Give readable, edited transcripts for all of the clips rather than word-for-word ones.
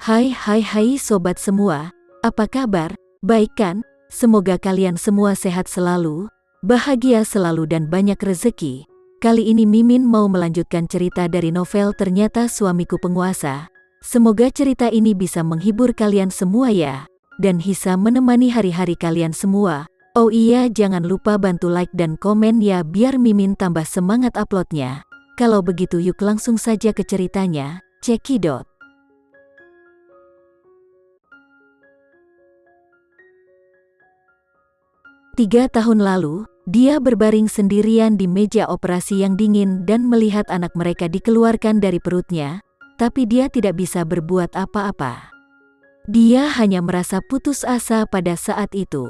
Hai sobat semua, apa kabar? Baik kan? Semoga kalian semua sehat selalu, bahagia selalu dan banyak rezeki. Kali ini Mimin mau melanjutkan cerita dari novel Ternyata Suamiku Penguasa. Semoga cerita ini bisa menghibur kalian semua ya, dan bisa menemani hari-hari kalian semua. Oh iya, jangan lupa bantu like dan komen ya biar Mimin tambah semangat uploadnya. Kalau begitu yuk langsung saja ke ceritanya, cekidot. Tiga tahun lalu, dia berbaring sendirian di meja operasi yang dingin dan melihat anak mereka dikeluarkan dari perutnya, tapi dia tidak bisa berbuat apa-apa. Dia hanya merasa putus asa pada saat itu.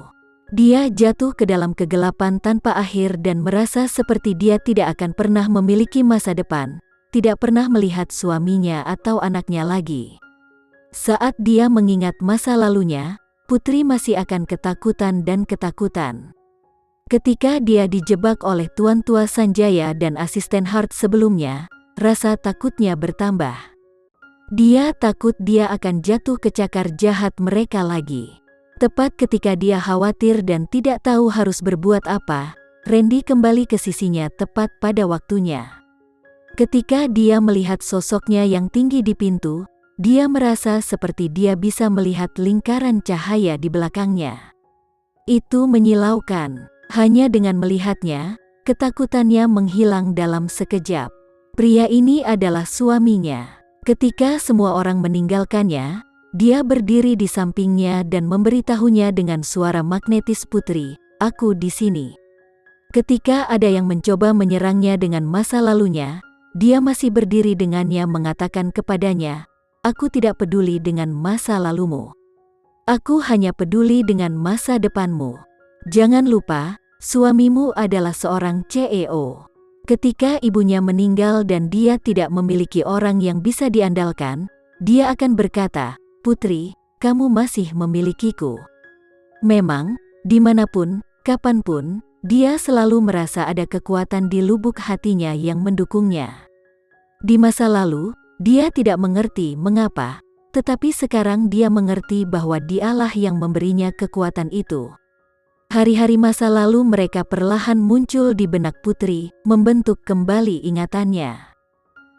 Dia jatuh ke dalam kegelapan tanpa akhir dan merasa seperti dia tidak akan pernah memiliki masa depan, tidak pernah melihat suaminya atau anaknya lagi. Saat dia mengingat masa lalunya, Putri masih akan ketakutan dan ketakutan. Ketika dia dijebak oleh Tuan Tua Sanjaya dan asisten Hart sebelumnya, rasa takutnya bertambah. Dia takut dia akan jatuh ke cakar jahat mereka lagi. Tepat ketika dia khawatir dan tidak tahu harus berbuat apa, Randy kembali ke sisinya tepat pada waktunya. Ketika dia melihat sosoknya yang tinggi di pintu, dia merasa seperti dia bisa melihat lingkaran cahaya di belakangnya. Itu menyilaukan. Hanya dengan melihatnya, ketakutannya menghilang dalam sekejap. Pria ini adalah suaminya. Ketika semua orang meninggalkannya, dia berdiri di sampingnya dan memberitahunya dengan suara magnetis, "Putri, aku di sini." Ketika ada yang mencoba menyerangnya dengan masa lalunya, dia masih berdiri dengannya mengatakan kepadanya, "Aku tidak peduli dengan masa lalumu. Aku hanya peduli dengan masa depanmu. Jangan lupa, suamimu adalah seorang CEO. Ketika ibunya meninggal dan dia tidak memiliki orang yang bisa diandalkan, dia akan berkata, 'Putri, kamu masih memilikiku.'" Memang, dimanapun, kapanpun, dia selalu merasa ada kekuatan di lubuk hatinya yang mendukungnya. Di masa lalu, dia tidak mengerti mengapa, tetapi sekarang dia mengerti bahwa dialah yang memberinya kekuatan itu. Hari-hari masa lalu mereka perlahan muncul di benak Putri, membentuk kembali ingatannya.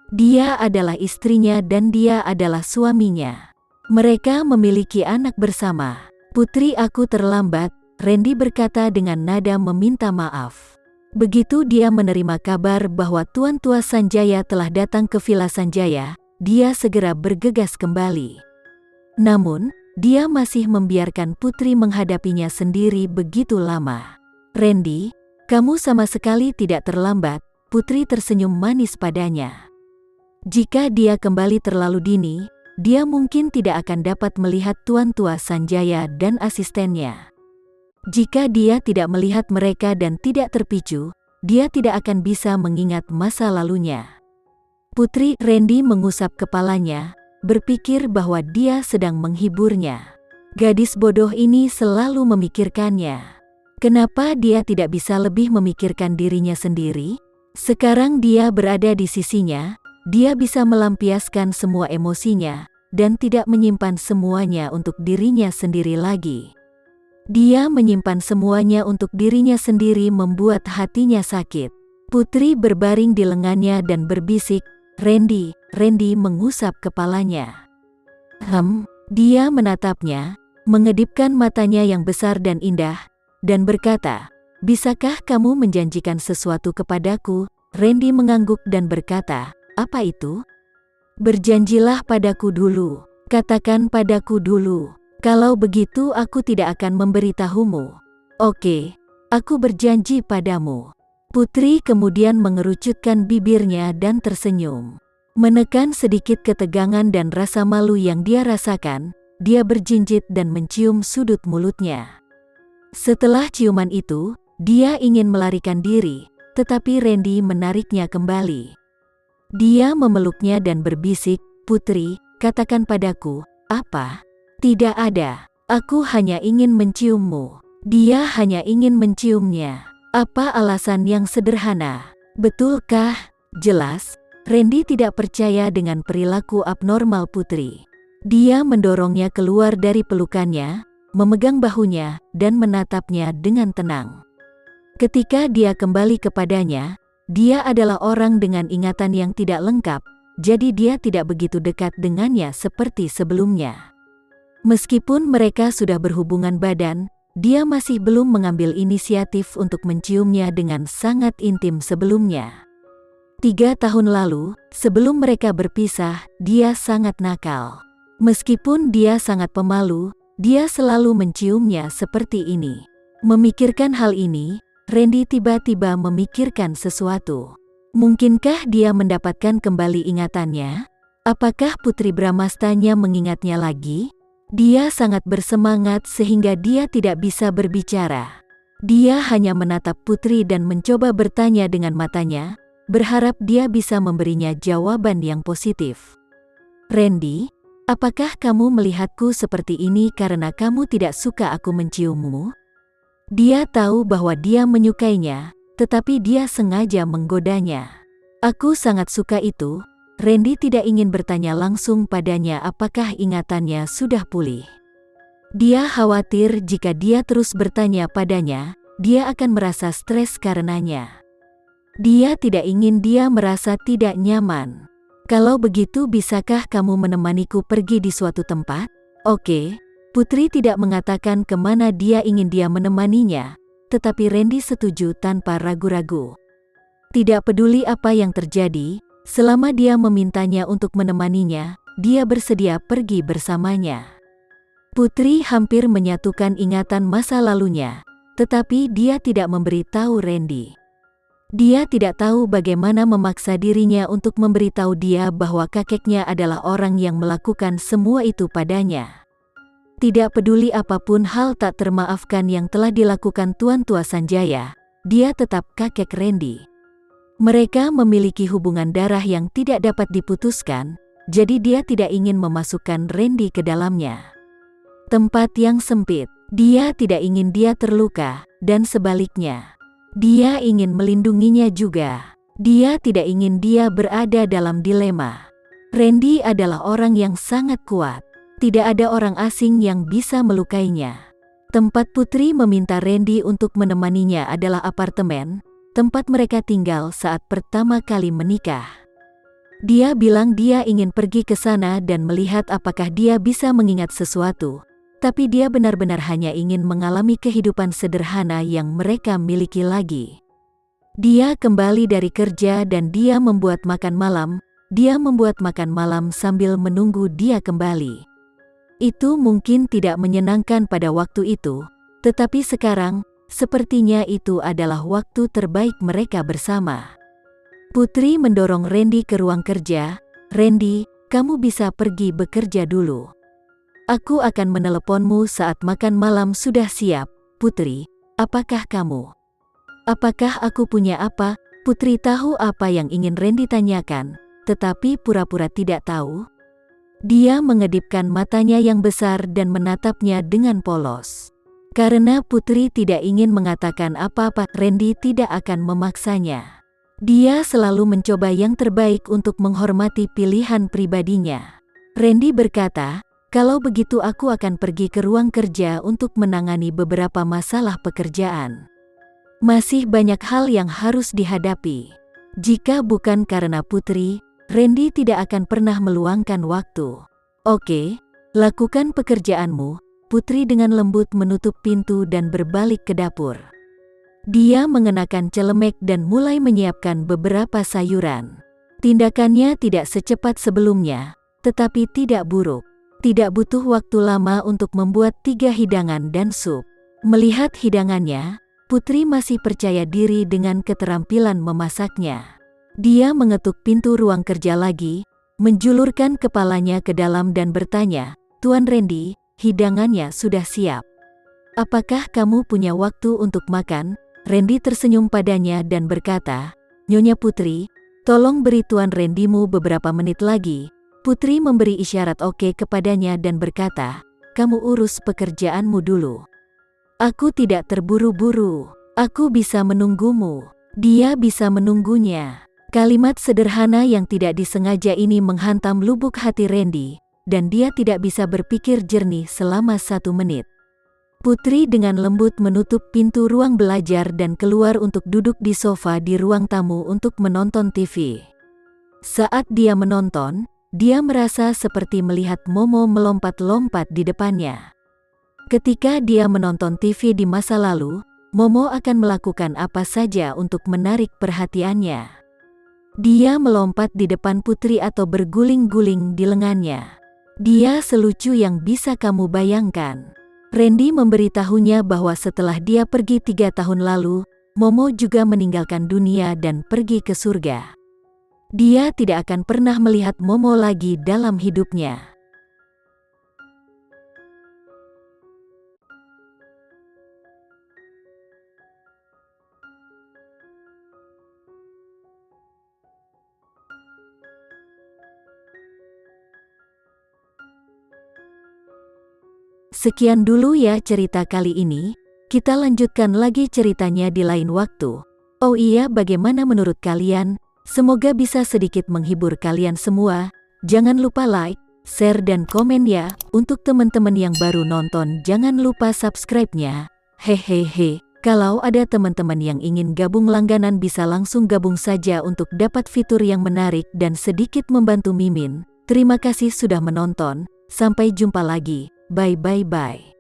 Dia adalah istrinya dan dia adalah suaminya. Mereka memiliki anak bersama. "Putri, aku terlambat," Randy berkata dengan nada meminta maaf. Begitu dia menerima kabar bahwa Tuan Tua Sanjaya telah datang ke Villa Sanjaya, dia segera bergegas kembali. Namun, dia masih membiarkan Putri menghadapinya sendiri begitu lama. "Randy, kamu sama sekali tidak terlambat," Putri tersenyum manis padanya. Jika dia kembali terlalu dini, dia mungkin tidak akan dapat melihat Tuan Tua Sanjaya dan asistennya. Jika dia tidak melihat mereka dan tidak terpicu, dia tidak akan bisa mengingat masa lalunya. Putri, Randy mengusap kepalanya, berpikir bahwa dia sedang menghiburnya. Gadis bodoh ini selalu memikirkannya. Kenapa dia tidak bisa lebih memikirkan dirinya sendiri? Sekarang dia berada di sisinya, dia bisa melampiaskan semua emosinya, dan tidak menyimpan semuanya untuk dirinya sendiri lagi. Dia menyimpan semuanya untuk dirinya sendiri membuat hatinya sakit. Putri berbaring di lengannya dan berbisik, "Randy." Randy mengusap kepalanya. Dia menatapnya, mengedipkan matanya yang besar dan indah, dan berkata, "Bisakah kamu menjanjikan sesuatu kepadaku?" Randy mengangguk dan berkata, "Apa itu?" "Berjanjilah padaku dulu. Katakan padaku dulu. Kalau begitu aku tidak akan memberitahumu." "Oke, aku berjanji padamu." Putri kemudian mengerucutkan bibirnya dan tersenyum. Menekan sedikit ketegangan dan rasa malu yang dia rasakan, dia berjinjit dan mencium sudut mulutnya. Setelah ciuman itu, dia ingin melarikan diri, tetapi Randy menariknya kembali. Dia memeluknya dan berbisik, "Putri, katakan padaku, apa?" "Tidak ada. Aku hanya ingin menciummu." Dia hanya ingin menciumnya. Apa alasan yang sederhana? Betulkah? Jelas, Randy tidak percaya dengan perilaku abnormal Putri. Dia mendorongnya keluar dari pelukannya, memegang bahunya, dan menatapnya dengan tenang. Ketika dia kembali kepadanya, dia adalah orang dengan ingatan yang tidak lengkap, jadi dia tidak begitu dekat dengannya seperti sebelumnya. Meskipun mereka sudah berhubungan badan, dia masih belum mengambil inisiatif untuk menciumnya dengan sangat intim sebelumnya. 3 tahun lalu, sebelum mereka berpisah, dia sangat nakal. Meskipun dia sangat pemalu, dia selalu menciumnya seperti ini. Memikirkan hal ini, Randy tiba-tiba memikirkan sesuatu. Mungkinkah dia mendapatkan kembali ingatannya? Apakah Putri Bramastanya mengingatnya lagi? Dia sangat bersemangat sehingga dia tidak bisa berbicara. Dia hanya menatap Putri dan mencoba bertanya dengan matanya, berharap dia bisa memberinya jawaban yang positif. Randy, apakah kamu melihatku seperti ini karena kamu tidak suka aku menciummu? Dia tahu bahwa dia menyukainya, tetapi dia sengaja menggodanya. Aku sangat suka itu. Randy tidak ingin bertanya langsung padanya apakah ingatannya sudah pulih. Dia khawatir jika dia terus bertanya padanya, dia akan merasa stres karenanya. Dia tidak ingin dia merasa tidak nyaman. Kalau begitu, bisakah kamu menemaniku pergi di suatu tempat? Oke. Putri tidak mengatakan kemana dia ingin dia menemaninya, tetapi Randy setuju tanpa ragu-ragu. Tidak peduli apa yang terjadi, selama dia memintanya untuk menemaninya, dia bersedia pergi bersamanya. Putri hampir menyatukan ingatan masa lalunya, tetapi dia tidak memberitahu Randy. Dia tidak tahu bagaimana memaksa dirinya untuk memberitahu dia bahwa kakeknya adalah orang yang melakukan semua itu padanya. Tidak peduli apapun hal tak termaafkan yang telah dilakukan Tuan Tua Sanjaya, dia tetap kakek Randy. Mereka memiliki hubungan darah yang tidak dapat diputuskan, jadi dia tidak ingin memasukkan Randy ke dalamnya. Tempat yang sempit, dia tidak ingin dia terluka, dan sebaliknya. Dia ingin melindunginya juga. Dia tidak ingin dia berada dalam dilema. Randy adalah orang yang sangat kuat. Tidak ada orang asing yang bisa melukainya. Tempat Putri meminta Randy untuk menemaninya adalah apartemen, tempat mereka tinggal saat pertama kali menikah. Dia bilang dia ingin pergi ke sana dan melihat apakah dia bisa mengingat sesuatu, tapi dia benar-benar hanya ingin mengalami kehidupan sederhana yang mereka miliki lagi. Dia kembali dari kerja dan dia membuat makan malam. Dia membuat makan malam sambil menunggu dia kembali. Itu mungkin tidak menyenangkan pada waktu itu, tetapi sekarang, sepertinya itu adalah waktu terbaik mereka bersama. Putri mendorong Randy ke ruang kerja. Randy, kamu bisa pergi bekerja dulu. Aku akan meneleponmu saat makan malam sudah siap. Putri, apakah kamu? Apakah aku punya apa? Putri tahu apa yang ingin Randy tanyakan, tetapi pura-pura tidak tahu. Dia mengedipkan matanya yang besar dan menatapnya dengan polos. Karena Putri tidak ingin mengatakan apa-apa, Randy tidak akan memaksanya. Dia selalu mencoba yang terbaik untuk menghormati pilihan pribadinya. Randy berkata, kalau begitu aku akan pergi ke ruang kerja untuk menangani beberapa masalah pekerjaan. Masih banyak hal yang harus dihadapi. Jika bukan karena Putri, Randy tidak akan pernah meluangkan waktu. Oke, lakukan pekerjaanmu. Putri dengan lembut menutup pintu dan berbalik ke dapur. Dia mengenakan celemek dan mulai menyiapkan beberapa sayuran. Tindakannya tidak secepat sebelumnya, tetapi tidak buruk. Tidak butuh waktu lama untuk membuat 3 hidangan dan sup. Melihat hidangannya, Putri masih percaya diri dengan keterampilan memasaknya. Dia mengetuk pintu ruang kerja lagi, menjulurkan kepalanya ke dalam dan bertanya, Tuan Randy, hidangannya sudah siap. Apakah kamu punya waktu untuk makan? Randy tersenyum padanya dan berkata, Nyonya Putri, tolong beri Tuan Randymu beberapa menit lagi. Putri memberi isyarat oke kepadanya dan berkata, kamu urus pekerjaanmu dulu. Aku tidak terburu-buru. Aku bisa menunggumu. Dia bisa menunggunya. Kalimat sederhana yang tidak disengaja ini menghantam lubuk hati Randy. dan dia tidak bisa berpikir jernih selama 1 menit. Putri dengan lembut menutup pintu ruang belajar dan keluar untuk duduk di sofa di ruang tamu untuk menonton TV. Saat dia menonton, dia merasa seperti melihat Momo melompat-lompat di depannya. Ketika dia menonton TV di masa lalu, Momo akan melakukan apa saja untuk menarik perhatiannya. Dia melompat di depan Putri atau berguling-guling di lengannya. Dia selucu yang bisa kamu bayangkan. Randy memberitahunya bahwa setelah dia pergi 3 tahun lalu, Momo juga meninggalkan dunia dan pergi ke surga. Dia tidak akan pernah melihat Momo lagi dalam hidupnya. Sekian dulu ya cerita kali ini, kita lanjutkan lagi ceritanya di lain waktu. Oh iya, bagaimana menurut kalian? Semoga bisa sedikit menghibur kalian semua. Jangan lupa like, share dan komen ya. Untuk teman-teman yang baru nonton, jangan lupa subscribe-nya. Hehehe, kalau ada teman-teman yang ingin gabung langganan bisa langsung gabung saja untuk dapat fitur yang menarik dan sedikit membantu Mimin. Terima kasih sudah menonton, sampai jumpa lagi. Bye bye bye.